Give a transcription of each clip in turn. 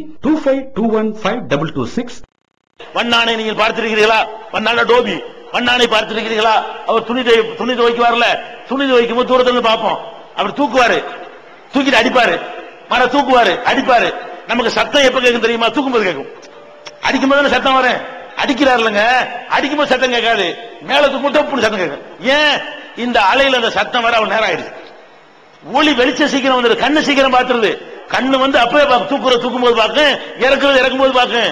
25215226. வண்ணானை நீங்கள் பார்த்திருக்கிறீர்களா? வண்ணான டோபி வண்ணானை பார்த்திருக்கிறீர்களா? அவர் துணி துவைக்கு வரல, துணி துவைக்கும் போது தூரத்துல இருந்து பார்ப்போம். அவர் தூக்குவாரு, தூக்கிட்டு அடிப்பாரு, மர தூக்குவாரு, அடிப்பாரு. நமக்கு சத்தம் எப்ப கேட்கும் தெரியுமா? தூக்கும்போது கேட்கும். அடிக்கும் போது சத்தம் வர அடிக்கிறார் இல்லங்க, அடிக்கும் போது சத்தம் கேட்காது, மேல தூக்கும் சத்தம் கேட்கும். ஏன்? இந்த அலையில அந்த சத்தம் வர அவர் நேரம் ஆயிடுது. ஒளி வெளிச்சம் சீக்கிரம் வந்துரு, கண்ணு சீக்கிரம் பாத்துருது. கண்ணு வந்து அப்பவே தூக்கும் போது பார்க்கும், இறக்கும் போது பார்க்கும்.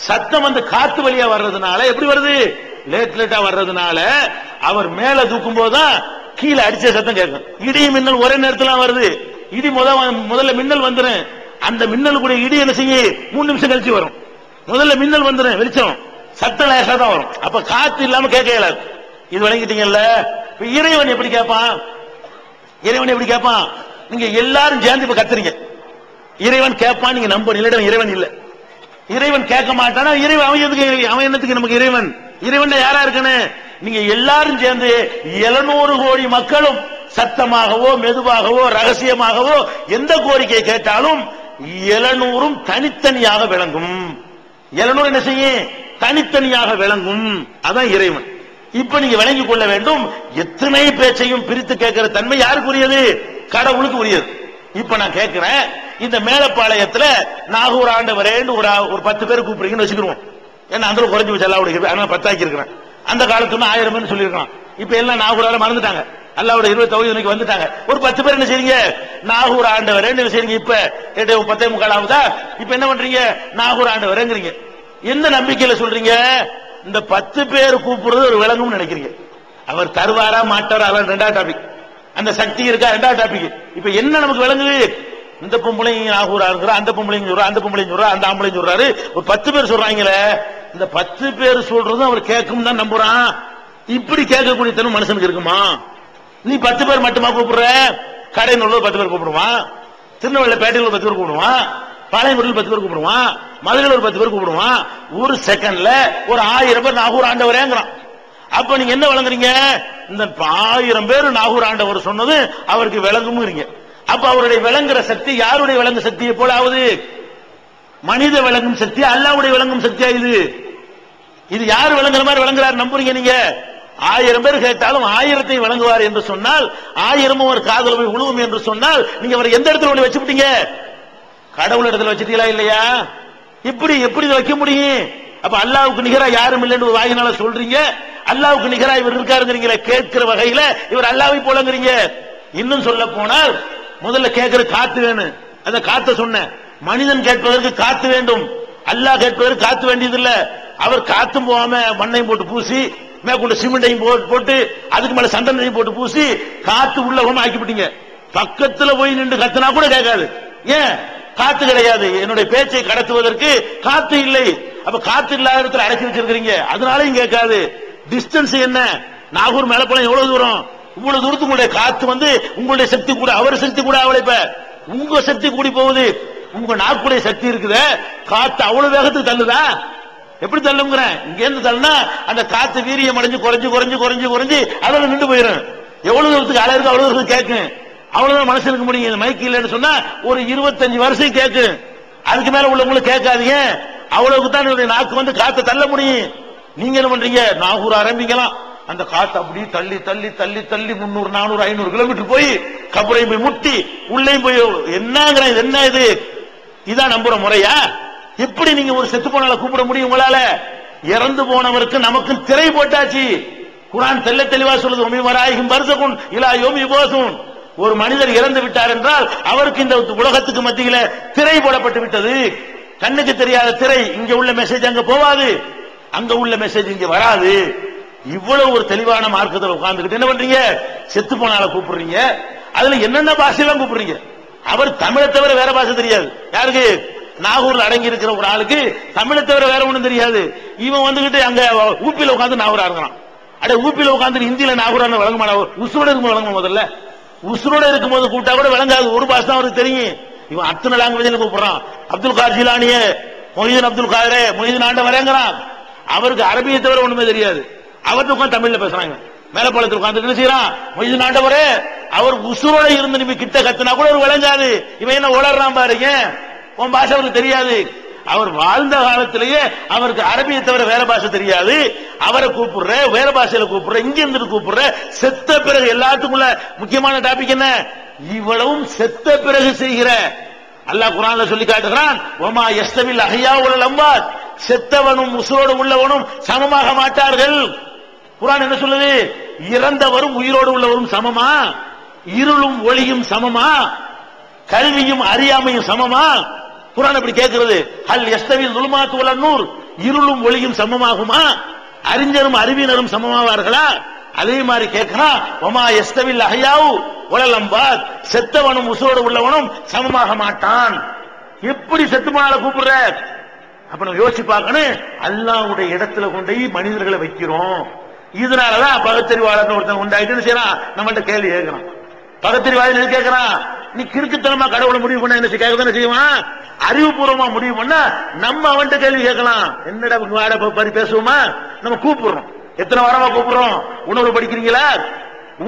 சத்தம் வந்து காத்து வழியா வர்றதுனால எப்படி வருது? லேட்டா வர்றதுனால அவர் மேல தூக்கும் போதுதான் கீழே அடிச்ச சத்தம் கேட்கும். இடி மின்னல் ஒரே நேரத்துல வருது. இடி முதல்ல மின்னல் வந்துடும். அந்த மின்னல் கூட இடி என்ன செய்ய 3 நிமிஷம் கழிச்சு வரும். முதல்ல மின்னல் வந்துடும், வெளிச்சம், சத்தம் லேசா தான் வரும். அப்ப காத்து இல்லாம கேட்க இயலாது. இது வழங்கிட்டீங்கல்ல. இறைவன் எப்படி கேட்பான்? இறைவன் எப்படி கேட்பான்? நீங்க எல்லாரும் சேர்ந்து இப்ப கத்துறீங்க, இறைவன் கேட்பான், நீங்க நம்பணும். இறைவன் இல்ல, இறைவன் கேட்க மாட்டானா? இறைவன் அவன் என்னத்துக்கு நமக்கு இறைவன்? இறைவன் யாரா இருக்குன்னு நீங்க எல்லாரும் சேர்ந்து 700 கோடி மக்களும் சத்தமாகவோ மெதுவாகவோ ரகசியமாகவோ எந்த கோரிக்கை கேட்டாலும் 700ம் தனித்தனியாக விளங்கும். 700 என்ன செய்யும்? தனித்தனியாக விளங்கும். அதான் இறைவன். இப்ப நீங்க விளங்கிக் கொள்ள வேண்டும், எத்தனை பேச்சையும் பிரித்து கேட்கிற தன்மை யாருக்குரியது? கடவுளுக்கு உரியது. இப்ப நான் கேட்கிறேன், இந்த மேலப்பாளையத்துல நாகூர் ஆண்டவரேன்னு ஒரு 10 பேர் கூப்பிடுறீங்கன்னு வச்சுக்கிறோம். ஏன்னா அந்த குறைஞ்சு வச்சு அல்லாவுடைய 10 ஆக்கி இருக்கிறேன். அந்த காலத்துல 1000 பேர் சொல்லியிருக்கான். இப்ப எல்லாம் நாகூரால மறந்துட்டாங்க, அல்லாவோட 20 தொகுதிக்கு வந்துட்டாங்க. ஒரு 10 பேர் என்ன செய்றீங்க? நாகூர் ஆண்டவரேன்னு என்ன செய்றீங்க? இப்ப 8:45 ஆகுதா? இப்ப என்ன பண்றீங்க? நாகூர் ஆண்டவரேங்கிறீங்க. எந்த நம்பிக்கையில சொல்றீங்க? இந்த 10 பேர் கூப்பிடுறது ஒரு விளங்கும் நினைக்கிறீங்க. அவர் தருவாரா மாட்டாரா? ரெண்டாவது டாபிக். அந்த சக்தி இருக்கா? ரெண்டாவது டாபிக். இப்ப என்ன நமக்கு விளங்குது? இந்த பொம்பளைங்க நாகூரா இருக்கிற, அந்த பொம்பளைங்க சொல்றா, அந்த பொம்பளைங்க சொல்றா, அந்த ஆம்பளைங்க சொல்றாரு, ஒரு 10 பேர் சொல்றாங்களே. இந்த 10 பேர் சொல்றதும் அவர் கேட்கும் தான் நம்புறான். இப்படி கேட்கக்கூடிய தன்மை மனுஷனுக்கு இருக்குமா? நீ 10 பேர் மட்டுமா கூப்பிடுற? கடைநல்லூர் 10 பேர் கூப்பிடுவான், திருநெல்வேலி பேட்டையில் 10 பேர் கூப்பிடுவான், பாளையங்குடியில் 10 பேர் கூப்பிடுவான், மதுரையில் ஒரு 10 பேர் கூப்பிடுவான். ஒரு செகண்ட்ல ஒரு 1000 பேர் நாகூர் ஆண்டவரேங்கிறான். அப்ப நீங்க என்ன விளங்குறீங்க? இந்த 1000 பேர் நாகூர் ஆண்டவர் சொன்னது அவருக்கு விளங்கும்ங்கிறீங்க. அப்ப அவருடைய விளங்குற சக்தி யாருடைய விளங்கு சக்தியை போல ஆகுது? மனித விளங்கும் சக்தி, அல்லாஹ்வுடைய விளங்கும் சக்தியா இது? இது யார் விளங்குற மாதிரி விளங்குறாரு நம்புறீங்க நீங்க? 1000 பேர் கேட்டாலும் 1000ஐ விளங்குவார் என்று சொன்னால், 1000 ஒரு காதல போய் உழுவும் என்று சொன்னால், நீங்க அவரை எந்த இடத்துல கொண்டு வச்சுட்டீங்க? கடவுள் இடத்துல வச்சுட்டீங்களா இல்லையா? எப்படி வைக்க முடியும்? அப்ப அல்லாஹ்வுக்கு நிகரா யாரும் இல்லைன்னு வாயினால சொல்றீங்க. அல்லாஹ்வுக்கு நிகரா இவர் இருக்காருங்கிறீங்களே, கேட்கிற வகையில இவர் அல்லாஹ்வை போலங்கிறீங்க. இன்னும் சொல்ல போனால் முதல்ல கேட்கிற காத்து வேணும். அந்த காத்த சொன்ன மனிதன் கேட்பதற்கு காத்து வேண்டும், அல்லாஹ் கேட்பதற்கு காத்து வேண்டியது இல்ல. அவர் காத்தும் போகாம மண்ணையும் போட்டு பூசி, மேற்கொண்டு சிமெண்டையும் போட்டு, அதுக்கு மேல சந்தனையும் போட்டு பூசி காத்து உள்ளவமா ஆக்கிவிட்டீங்க. பக்கத்துல போய் நின்று கத்துனா கூட கேட்காது. ஏன்? காத்து கிடையாது. என்னுடைய பேச்சை கடத்துவதற்கு காத்து இல்லை. அப்ப காத்து இல்லாத இடத்துல அடக்கி வச்சிருக்கீங்க, அதனாலையும் கேட்காது. டிஸ்டன்ஸ் என்ன? நாகூர் மேலப்பழம் எவ்வளவு தூரம்? இவ்வளவு தூரத்துக்கு உங்களுடைய காத்து வந்து உங்களுடைய சக்தி கூட, அவர் சக்தி கூட அவளைப்ப உங்க சக்தி கூடி போகுது. உங்க நாக்குடைய சக்தி இருக்குது, காத்து அவ்வளவு வேகத்துக்கு தள்ளுதா? எப்படி தள்ளுங்கிறேன்? இங்க இருந்து தள்ளுனா அந்த காத்து வீரியம் அடைஞ்சு குறைஞ்சு அதோட நின்று போயிடும். எவ்வளவு தூரத்துக்கு அலை இருக்கு அவ்வளவு தூரத்துக்கு கேட்கும். அவ்வளவுதான் மனுஷனுக்கு முடியும். இந்த மைக்கு இல்லைன்னு சொன்னா ஒரு 25 வருஷம் கேட்கும். அதுக்கு மேல உள்ளவங்களுக்கு கேட்காதீங்க. அவ்வளவுக்கு தான் நாக்கு வந்து காத்து தள்ள முடியும். நீங்க என்ன பண்றீங்க? நாகூர் ஆரம்பிக்கலாம், அந்த காத்து அப்படி தள்ளி 300 400 500 கிலோமீட்டர் போய் கபரையும் போய் முட்டி உள்ளேயும் போய் என்னங்கிற என்ன இது? இதான் நம்புற முறையா? எப்படி நீங்க ஒரு செத்து போனால கூப்பிட முடியும் உங்களால? இறந்து போனவருக்கு நமக்கு திரை போட்டாச்சு. குர்ஆன் தெளிவா சொல்லுது, உமிவராயிகும் பர்சகுன் இலா யௌமி யுபஸூன். ஒரு மனிதர் இறந்து விட்டார் என்றால் அவருக்கு இந்த உலகத்துக்கு மத்தியில திரை போடப்பட்டு விட்டது. கண்ணுக்கு தெரியாத திரை. இங்க உள்ள மெசேஜ் அங்க போவாது, அங்க உள்ள மெசேஜ் இங்க வராது. இவ்வளவு ஒரு தெளிவான மார்க்கத்தில் உட்கார்ந்துக்கிட்டு என்ன பண்றீங்க? செத்து போனால கூப்பிடுறீங்க. அதுல என்னென்ன பாஷையெல்லாம் கூப்பிடுறீங்க? அவர் தமிழை தவிர வேற பாஷை தெரியாது. யாருக்கு? நாகூர்ல அடங்கி இருக்கிற ஒரு ஆளுக்கு தமிழை தவிர வேற ஒண்ணும் தெரியாது. இவன் வந்துகிட்டு அங்க ஊப்பில உட்காந்து நாகூரா இருக்கான். அட ஊப்பில உட்காந்து ஹிந்தியில நாகூரான்னு விளங்க மாட்டா? உசுரோட இருக்கும் விளங்க. முதல்ல உசுரோட இருக்கும்போது கூட்டா கூட விளங்காது. ஒரு பாஷை தான் அவருக்கு தெரியும். இவன் அத்தனை லாங்குவேஜ்ல கூப்பிடுறான். அப்துல் கார் ஜிலானியே, மொஹிதீன் அப்துல் காதரே, மொஹிதீன் ஆண்டவரேங்கிறான். அவருக்கு அரபியை தவிர ஒண்ணுமே தெரியாது. அவர்கிட்ட உட்காந்து தமிழ்ல பேசுறாங்க. மேலப்பாளத்தில் உட்கார்ந்து என்ன செய்யறான்? மொய்தீன் ஆண்டவரே, அவர் உசுரோட இருந்து நீங்க கிட்ட கத்துனா கூட ஒரு விளங்காது. இவன் என்ன உளறான் பாருங்க. உன் பாஷை அவருக்கு தெரியாது. அவர் வாழ்ந்த காலத்திலேயே அவருக்கு அரபியை தவிர வேற பாஷை தெரியாது. அவரை கூப்பிடுற, வேற பாஷையில கூப்பிடுற, இங்க இருந்து கூப்பிடுற. செத்த பிறகு எல்லாத்துக்குள்ள முக்கியமான டாபிக் என்ன? இவ்வளவும் செத்த பிறகு செய்கிற. அல்லாஹ் குர்ஆன்ல சொல்லி காட்டுகிறான், வமா யஸ்தவில் அஹ்யா வல் அம்வாத், செத்தவனும் உயிரோடு உள்ளவனும் சமமாக மாட்டார்கள். குர்ஆன் என்ன சொல்லுது? இறந்தவரும் உயிரோடு உள்ளவரும் சமமா? இருளும் ஒளியும் சமமா? கல்வியும் அறியாமையும் சமமா? குர்ஆன் அப்படி கேட்கிறது. ஹல் யஸ்தவில் ظுலுமாத்து வல் நூர், இருளும் ஒளியும் சமமாகுமா? அறிஞரும் அறிவினரும் சமமாவார்களா? அதே மாதிரி கேட்கிறான், வமா யஸ்தவில் அஹ்யாவு வல் அம்வாத், செத்தவனும் உயிரோடு உள்ளவனும் சமமாக மாட்டான். எப்படி செத்து போனால கூப்பிடுற? அப்ப நம்ம யோசிச்சு பார்க்கணும். அல்லாஹ்வுடைய இடத்துல கொண்டு மனிதர்களை வைக்கிறோம். இதனாலதான் பகுத்தறிவாளர் ஒருத்தன் உண்டாயிட்டு செய்யறான், நம்மள்ட்ட கேள்வி கேட்கிறான். பகுத்தறிவாளர் கேட்கிறான், நீ கிறுக்குத்தனமா கடவுளை முடிவு பண்ண என்ன கேட்கதானே செய்வான். அறிவுபூர்வமா முடிவு பண்ணா நம்ம அவன்கிட்ட கேள்வி கேட்கலாம். என்னடா வாட பறி பேசுவோமா? நம்ம கூப்பிடுறோம். எத்தனை வாரமா கூப்பிடுறோம்? உணர்வு படிக்கிறீங்களா?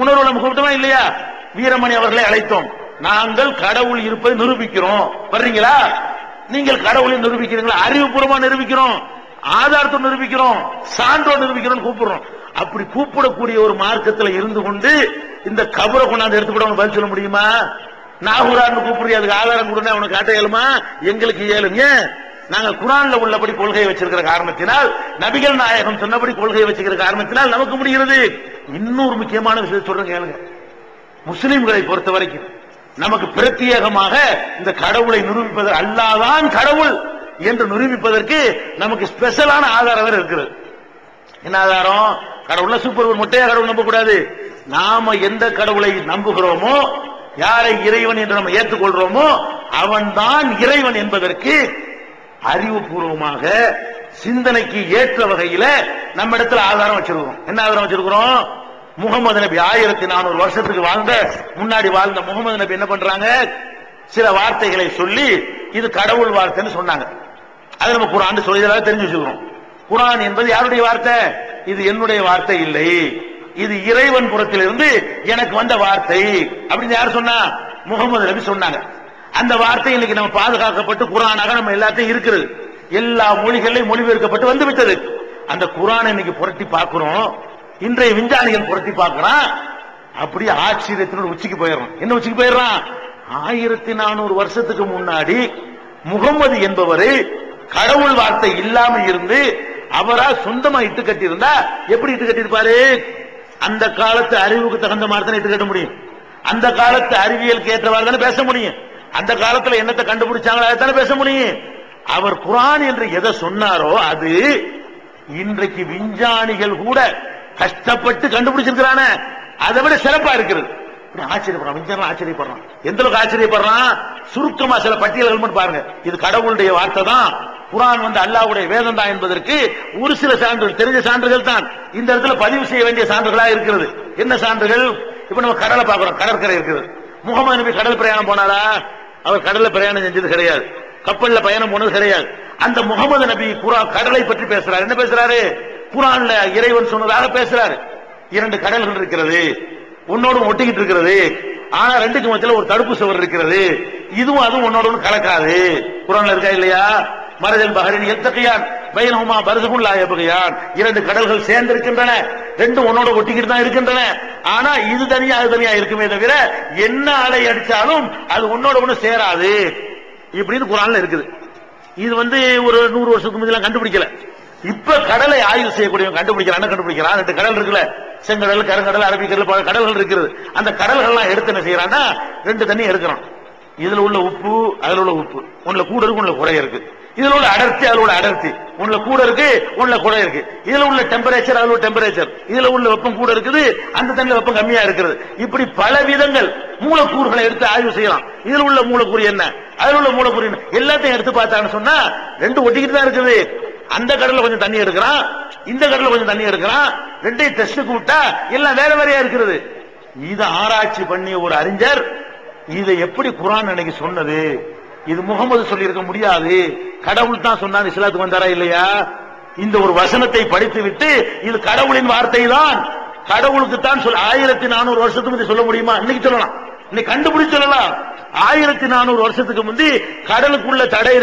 உணர்வு நம்ம கூப்பிட்டோமா இல்லையா? வீரமணி அவர்களை அழைத்தோம். நாங்கள் கடவுள் இருப்பதை நிரூபிக்கிறோம். வர்றீங்களா? நீங்கள் கடவுளை நிரூபிக்கிறீங்களா? அறிவுபூர்வமா நிரூபிக்கிறோம், ஆதாரத்தை நிரூபிக்கிறோம், சான்றோடு நிரூபிக்கிறோம் கூப்பிடுறோம். அப்படி கூப்பிடக்கூடிய ஒரு மார்க்கத்தில் இருந்து கொண்டு இந்த கபரை கொண்டாந்து எடுத்துக்கிட்டு பதில் சொல்ல முடியுமா? நாகூரான்னு கூப்பிடுறது, அதுக்கு ஆதாரம் கொடுங்க, அவனுக்கு காட்ட இயலுமா? எங்களுக்கு இயலுங்க. நாங்க குர்ஆன்ல உள்ளபடி கொள்கையை வச்சிருக்கிற காரணத்தினால், நபிகள் நாயகம் சொன்னபடி கொள்கையை வச்சிருக்கிற காரணத்தினால் நமக்கு முடிகிறது. இன்னொரு முக்கியமான விஷயம் சொல்றேன் கேளுங்க. முஸ்லிம்களை பொறுத்த வரைக்கும் நமக்கு பிரத்யேகமாக இந்த கடவுளை நிரூபிப்பது, அல்லாஹ்தான் கடவுள் என்று நிரூபிப்பதற்கு நமக்கு ஸ்பெஷலான ஆதாரம் வேற இருக்கிறது. என்ன ஆதாரம்? கடவுள்ல சூப்பர் முட்டையா கடவுள் நம்ப கூடாது. நாம எந்த கடவுளை நம்புகிறோமோ, யாரை இறைவன் என்று நம்ம ஏற்றுக்கொள்றோமோ அவன் தான் இறைவன் என்பதற்கு அறிவுபூர்வமாக சிந்தனைக்கு ஏற்ற வகையில நம்ம இடத்துல ஆதாரம் வச்சிருக்கிறோம். என்ன ஆதாரம் வச்சிருக்கிறோம்? முகமது நபி 1400 வருஷத்துக்கு முன்னாடி வாழ்ந்த முகமது நபி என்ன பண்றாங்க? சில வார்த்தைகளை சொல்லி இது கடவுள் வார்த்தைன்னு சொன்னாங்க. அதை நம்ம குர்ஆன் சொல்லி தெரிஞ்சு வச்சுக்கிறோம். குர்ஆன் என்பது யாருடைய வார்த்தை? இது என்னுடைய வார்த்தை இல்லை, இது இறைவன் புறத்திலிருந்து எனக்கு வந்த வார்த்தை அப்படின்னு யார் சொன்னா? முகமது நபி சொன்னாங்க. அந்த வார்த்தை இன்னைக்கு நம்ம பாதுகாக்கப்பட்டு குர்ஆனாக நம்ம எல்லாத்தையும் இருக்கிறது. எல்லா மொழிகளிலும் மொழிபெயர்க்கப்பட்டு வந்து விட்டது. அந்த குர்ஆனை இன்னைக்கு புரட்டி பார்க்கிறோம். இன்றைய விஞ்ஞானிகள் புரட்டி பார்க்கிறான். அப்படியே ஆச்சரியத்தினோட உச்சிக்கு போயிடறான். என்ன உச்சிக்கு போயிடறான்? 1400 வருஷத்துக்கு முன்னாடி முகமது என்பவர் கடவுள் வார்த்தை இல்லாம இருந்து அவரா சொந்தமா இட்டு கட்டி இருந்தா எப்படி இட்டு கட்டி இருப்பாரு? அந்த காலத்து அறிவுக்கு தகுந்த மாதிரி தான் இட்டு கட்ட முடியும். அந்த காலத்து அறிவியலுக்கு ஏற்றவாறு தானே பேச முடியும். அந்த காலத்துல என்னத்தை கண்டுபிடிச்சாங்களோ அதைத்தானே பேச முடியும். அவர் குர்ஆன் என்று எதை சொன்னாரோ அது இன்றைக்கு விஞ்ஞானிகள் கூட கஷ்டப்பட்டு கண்டுபிடிச்சிருக்கிறான அதை விட சிறப்பா இருக்கிறது. ஆச்சரியப்படுறான், விஞ்ஞானம் ஆச்சரியப்படுறான். எந்த அளவுக்கு ஆச்சரியப்படுறான்? சுருக்கமா சில பட்டியல்கள் மட்டும் பாருங்க. இது கடவுளுடைய வார்த்தை தான், குர்ஆன் அல்லாஹ்வுடைய வேதம் தான் என்பதற்கு ஒரு சில சான்றுகள், தெரிஞ்ச சான்றுகள் தான் இந்த இடத்துல பதிவு செய்ய வேண்டிய சான்றுகளா இருக்கிறது. என்ன சான்றுகள்? இப்ப நம்ம கடலை பார்க்கிறோம், கடற்கரை இருக்குது. முகமது நபி கடல் பிரயாணம் போனாரா? அவர் கடல்ல பிரயாணம் செஞ்சது கிடையாது, கப்பல்ல பயணம் போனது கிடையாது. அந்த முகமது நபி கடலை பற்றி பேசுறாரு. என்ன பேசுறாரு? குர்ஆன்ல இறைவன் சொன்னதாக பேசுறாரு. 2 கடல்கள் இருக்கிறது, உன்னோடு ஒட்டிக்கிட்டு இருக்கிறது, ஆனா 2க்கு மத்தியில ஒரு தடுப்பு சுவர் இருக்கிறது, இதுவும் அதுவும் உன்னோட கலக்காது. குர்ஆன்ல இருக்கா இல்லையா? மரஜல் பஹரின் யல்தகியான் பைனஹுமா பர்ஸகுன் லா யப்கியான். 2 கடல்கள் சேர்ந்து இருக்கின்றன, 2 உன்னோட ஒட்டிக்கிட்டு தான் இருக்கின்றன. ஆனா இது தனியா அது தனியா இருக்குமே தவிர என்ன அலை அடிச்சாலும் அது உன்னோட ஒண்ணு சேராது. இப்படின்னு குர்ஆன்ல இருக்குது. இது ஒரு 100 வருஷத்துக்கு முன்னாடி கண்டுபிடிக்கல. இப்ப கடலை ஆய்வு செய்யக்கூடியவங்க கண்டுபிடிக்கிறான். கண்டுபிடிக்கிறான் 2 கடல் இருக்குல்ல, செங்கடல், கருங்கடல், அரபிக்கடல், பல கடல்கள் இருக்கிறது. அந்த கடல்கள்லாம் எடுத்து என்ன செய்யறான்னா 2 தண்ணி எடுக்கிறான். இதுல உள்ள உப்பு, அதுல உள்ள உப்பு, ஒண்ணுல கூட இருக்கு, ஒண்ணுல குறை இருக்கு. இதுல உள்ள அடர்த்தி, அதுல உள்ள அடர்த்தி, ஒண்ணுல கூட இருக்கு, ஒண்ணுல குறை இருக்கு. இதுல உள்ள டெம்பரேச்சர், அதுல உள்ள டெம்பரேச்சர், இதுல உள்ள வெப்பம் கூட இருக்குது, அந்த தண்ணில வெப்பம் கம்மியா இருக்கிறது. இப்படி பல விதங்கள் மூலக்கூறுகளை எடுத்து ஆய்வு செய்யலாம். இதுல உள்ள மூலக்கூறு என்ன, அதுல உள்ள மூலக்கூறு என்ன, எல்லாத்தையும் எடுத்து பார்த்தான்னு சொன்னா 2 ஒட்டிக்கிட்டு தான் இருக்குது. அந்த கடல்ல கொஞ்சம் தண்ணி எடுக்கிறான், இந்த கடல்ல கொஞ்சம் தண்ணி எடுக்கிறான். 2ஐயும் டெஸ்டுக்கு விட்டா எல்லாம் வேற வேறையா இருக்கிறது. இதை ஆராய்ச்சி பண்ணி ஒரு அறிஞர் இதை எப்படி குர்ஆன் அன்னைக்கு சொன்னது, இது முகமது சொல்லி இருக்க முடியாது, கடவுள் தான் சொன்னார், இஸ்லாத்துக்கு வந்தாரா இல்லையா? இந்த ஒரு வசனத்தை படித்து விட்டு இது கடவுளின் வார்த்தை தான், கடவுளுக்கு தான் 1400 வருஷத்துக்கு சொல்ல முடியுமா? இன்னைக்கு சொல்லலாம், இன்னைக்கு கண்டுபிடிச்சு சொல்லலாம். 1400 வருஷத்துக்கு முந்தி கடலுக்குள்ள தடை